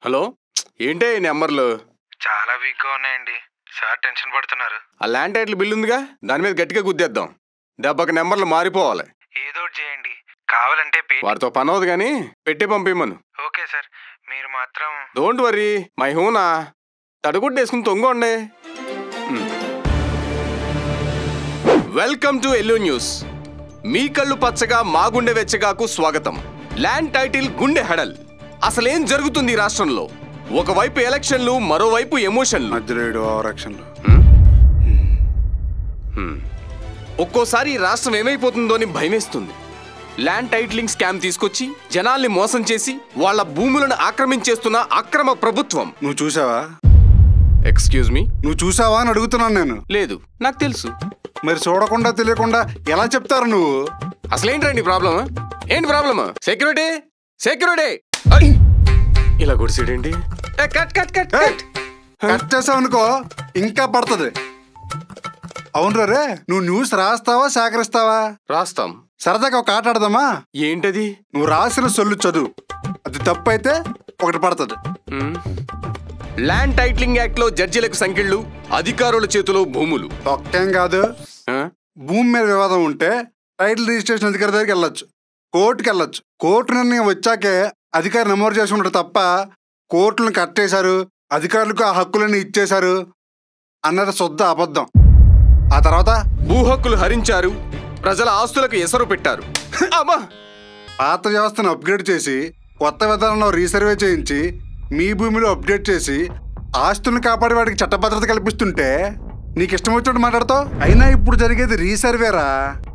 Hello, ఏంటే ఈ నెంబర్లు? చాలా వీక్గా ఉన్నాయండి సార్, టెన్షన్ పడుతున్నారు. ఆ ల్యాండ్ టైటిల్ బిల్ ఉందిగా, దాని మీద గట్టిగా గుద్దేద్దాం. దెబ్బకి నెంబర్లు మారిపోవాలి. ఏదో ఒకటి చేయండి, కావాలంటే వారితో పని అవదు కానీ పెట్టి పంపిమ్మను. ఓకే సార్, మీరు మాత్రం డోంట్ వరీ, మై హూనా. తడుగుడ్డు వేసుకుని తొంగండి. Welcome to Yellow News. మీ కళ్ళు పచ్చగా మా గుండె వెచ్చగాకు స్వాగతం. ల్యాండ్ టైటిల్ గుండె హడల్. అసలేం జరుగుతుంది ఈ రాష్ట్రంలో? ఒకవైపు ఎలక్షన్లు, మరోవైపు ఎమోషన్లు. ఒక్కోసారి ఈ రాష్ట్రం ఏమైపోతుందో అని భయమేస్తుంది. ల్యాండ్ టైటిలింగ్ స్కామ్ తీసుకొచ్చి జనాల్ని మోసం చేసి వాళ్ళ భూములను ఆక్రమించేస్తున్న అక్రమ ప్రభుత్వం. నువ్వు చూసావా? ఎక్స్క్యూజ్ మీ, నువ్వు చూసావా అని అడుగుతున్నాను నేను. లేదు, నాకు తెలుసు. మరి చూడకుండా తెలియకుండా ఎలా చెప్తారు నువ్వు? అసలేంటండి ప్రాబ్లమ్? ఏంటి ప్రాబ్లమ్? సెక్యూరిటీ సెక్యూరిటీ ఇలా గుడిసేడేంటి? కట్ చేసావు అనుకో ఇంకా పడుతుంది. అవును రే, నువ్వు న్యూస్ రాస్తావా సేకరిస్తావా? రాస్తాం. సరదాగా ఒక ఆట ఆడదామా? ఏంటది? నువ్వు రాసిన సొల్లు చదువు, అది తప్పు అయితే ఒకటి పడుతుంది. ల్యాండ్ టైటిలింగ్ యాక్ట్ లో జడ్జిలకు సంఖ్యలు, అధికారుల చేతిలో భూములు. ఒక్కేం కాదు, భూమి మీద వివాదం ఉంటే టైటిల్ రిజిస్ట్రేషన్ అధికారి దగ్గరికి వెళ్ళొచ్చు, కోర్టుకి వెళ్ళొచ్చు. కోర్టు నిర్ణయం వచ్చాకే అధికారి నమోదు చేసుకుంటారు తప్ప కోర్టులను కట్టేశారు, అధికారులకు ఆ హక్కులన్నీ ఇచ్చేశారు అన్నది శుద్ధ అబద్ధం. ఆ తర్వాత భూ హక్కులు హరించారు, ప్రజల ఆస్తులకు ఎసరు పెట్టారు. పాత వ్యవస్థను అప్గ్రేడ్ చేసి కొత్త విధానంలో రీసర్వే చేయించి మీ భూమిలో అప్డేట్ చేసి ఆస్తులను కాపాడే వాడికి చట్టభద్రత కల్పిస్తుంటే నీకు ఇష్టం వచ్చినట్టు మాట్లాడతావు. అయినా ఇప్పుడు జరిగేది రీసర్వేరా.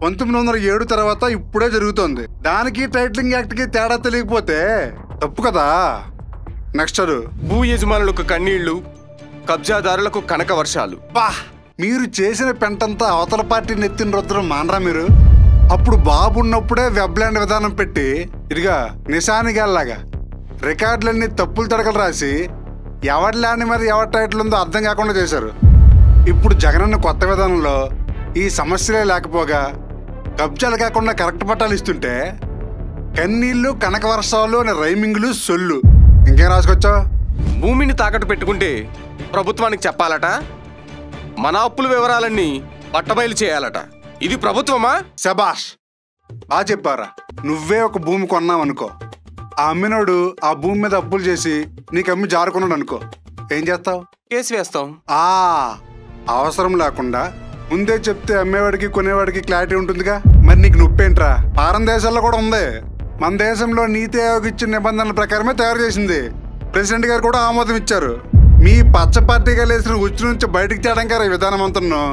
1907 తర్వాత ఇప్పుడే జరుగుతోంది. దానికి టైటిలింగ్ యాక్ట్ కి తేడా తెలియకపోతే తప్పు కదా. నెక్స్ట్ భూ యజమానులకు కన్నీళ్లు, కబ్జాదారులకు కనక వర్షాలు. మీరు చేసిన పెంటంతా అవతల పార్టీ నెత్తిన రుద్రం మానరా మీరు? అప్పుడు బాబు ఉన్నప్పుడే వెబ్లాండ్ విధానం పెట్టి ఇదిగా నిశానిగాల్లాగా రికార్డులన్నీ తప్పులు తడకలు రాసి ఎవరి ల్యాండ్ మీద ఎవరి టైటిల్ ఉందో అర్థం కాకుండా చేశారు. ఇప్పుడు జగనన్న కొత్త విధానంలో ఈ సమస్యలే లేకపోగా కబ్జాలు కాకుండా కరెక్ట్ పట్టాలు ఇస్తుంటే కన్నీళ్లు, కనక వర్షాలు అనే రైమింగ్లు, సొల్లు ఇంకేం రాసుకొచ్చావు? భూమిని తాకట్టు పెట్టుకుంటే ప్రభుత్వానికి చెప్పాలట, మన అప్పుల వివరాలన్నీ పట్టబయలు చేయాలట. ఇది ప్రభుత్వమా? శబాష్, బాగా చెప్పారా. నువ్వే ఒక భూమి కొన్నావనుకో, ఆ అమ్మినోడు ఆ భూమి మీద అప్పులు చేసి నీకు అమ్మి జారుకున్నాడు అనుకో, ఏం చేస్తావు? కేసు వేస్తాం. అవసరం లేకుండా ముందే చెప్తే అమ్మేవాడికి కొనేవాడికి క్లారిటీ ఉంటుందిగా. మరి నీకు నొప్పేంట్రా? పారం దేశాల్లో కూడా ఉంది. మన దేశంలో నీతి ఆయోగ్ ఇచ్చిన నిబంధనల ప్రకారమే తయారు చేసింది. ప్రెసిడెంట్ గారు కూడా ఆమోదం ఇచ్చారు. మీ పచ్చ పార్టీగా లేసిన ఉచ్చు నుంచి బయటికి తేడం గారు ఈ విధానం అంటున్నా.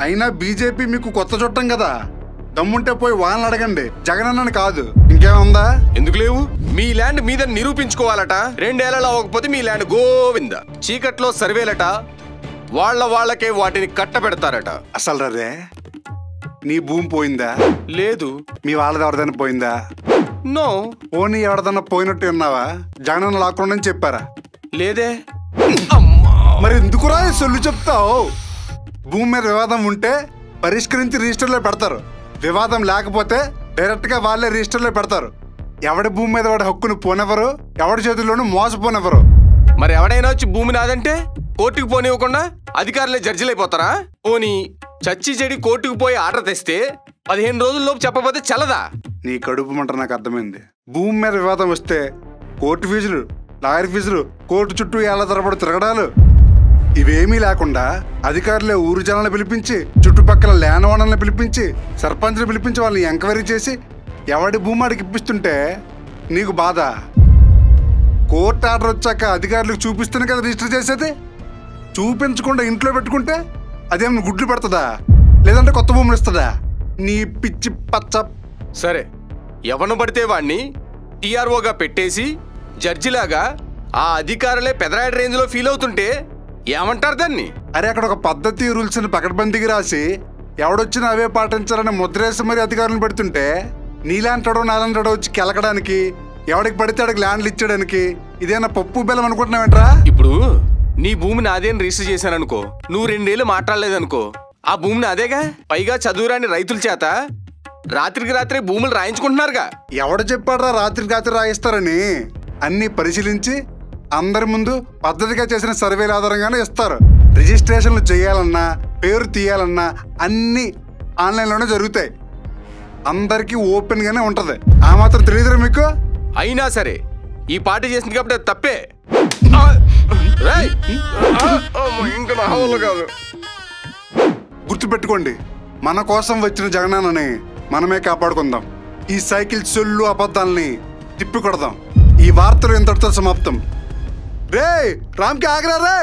అయినా బీజేపీ మీకు కొత్త చుట్టం కదా, దమ్ముంటే పోయి వాళ్ళని అడగండి, జగనన్నని కాదు. ఇంకేముందా? ఎందుకు లేవు? మీ ల్యాండ్ మీద నిరూపించుకోవాలట. 2 ఏళ్లలో అవ్వకపోతే మీ ల్యాండ్ గోవింద. చీకట్లో సర్వేలట, వాళ్ళకే వాటిని కట్టబెడతారట. అసలు రే, నీ భూమి పోయిందా? లేదు. మీ వాళ్ళది ఎవరిదైనా పోయిందా? నో. పోనీ ఎవరిదన్నా పోయినట్టు ఉన్నావా? జగనన్న లాక్కుండా చెప్పారా? లేదే. మరి ఎందుకురా సొల్లు చెప్తావు? భూమి మీద వివాదం ఉంటే పరిష్కరించి రిజిస్టర్లో పెడతారు, వివాదం లేకపోతే డైరెక్ట్ గా వాళ్ళే రిజిస్టర్లో పెడతారు. ఎవడి భూమి మీద వాడి హక్కును పోనెవరు, ఎవడి చేతుల్లోనూ మోసపోనెవరు. మరి ఎవడైనా వచ్చి భూమి నాదంటే కోర్టుకు పోనివ్వకుండా అధికారులే జడ్జిలైపోతారా? పోనీ చచ్చి చెడి కోర్టుకు పోయి ఆర్డర్ తెస్తే 15 రోజుల్లోపు చెప్పబోతే చల్లదా? నీ కడుపు మంట నాకు అర్థమైంది. భూమి మీద వివాదం వస్తే కోర్టు ఫీజులు, లాయర్ ఫీజులు, కోర్టు చుట్టూ ఏళ్ల తరబడి తిరగడాలు, ఇవేమీ లేకుండా అధికారులే ఊరు జనాలను పిలిపించి, చుట్టుపక్కల ల్యాండ్ ఓనర్లను పిలిపించి, సర్పంచ్ని పిలిపించి వాళ్ళని ఎంక్వైరీ చేసి ఎవడి భూమి ఆడికి ఇప్పిస్తుంటే నీకు బాధ. కోర్టు ఆర్డర్ వచ్చాక అధికారులకు చూపిస్తేనే కదా రిజిస్టర్ చేసేది. చూపించకుండా ఇంట్లో పెట్టుకుంటే అదేమన్నా గుడ్లు పెడుతుందా, లేదంటే కొత్త భూములు ఇస్తుందా? నీ పిచ్చి పచ్చ. సరే, ఎవను పడితే వాణ్ణి టీఆర్ఓగా పెట్టేసి జడ్జిలాగా ఆ అధికారులే పెదరాయిడ్ రేంజ్ లో ఫీల్ అవుతుంటే ఏమంటారు దాన్ని? అరే, అక్కడ ఒక పద్ధతి, రూల్స్ ని పకడ్బందీకి రాసి ఎవడొచ్చినా అవే పాటించాలని ముద్రేసి మరి అధికారులను పెడుతుంటే నీలాంటాడో నాలంటాడో వచ్చి కెలకడానికి, ఎవడికి పడితే అడికి ల్యాండ్లు ఇచ్చడానికి ఇదేనా పప్పు బెల్లం అనుకుంటున్నావేంట్రా? ఇప్పుడు నీ భూమిని అదేని రిజిస్టర్ చేశాననుకో, నువ్వు 2 ఏళ్ళు మాట్లాడలేదనుకో, ఆ భూమిని అదేగా. పైగా చదువురాని రైతుల చేత రాత్రికి రాత్రి భూములు రాయించుకుంటున్నారుగా. ఎవడు చెప్పాడ్రా రాత్రికి రాత్రి రాయిస్తారని? అన్ని పరిశీలించి అందరి ముందు పద్ధతిగా చేసిన సర్వేల ఆధారంగానే ఇస్తారు. రిజిస్ట్రేషన్లు చేయాలన్నా పేరు తీయాలన్నా అన్నీ ఆన్లైన్లోనే జరుగుతాయి. అందరికీ ఓపెన్గానే ఉంటుంది. ఆ మాత్రం తెలియదురా మీకు? అయినా సరే ఈ పార్టీ చేసింది కాబట్టి అది తప్పే. గుర్తుపెట్టుకోండి, మన కోసం వచ్చిన జగనన్నని మనమే కాపాడుకుందాం. ఈ సైకిల్ సొల్లు అబద్ధాలని తిప్పికొడదాం. ఈ వార్తలు ఇంతటితో సమాప్తం. రే రామ్కి ఆగరా రే.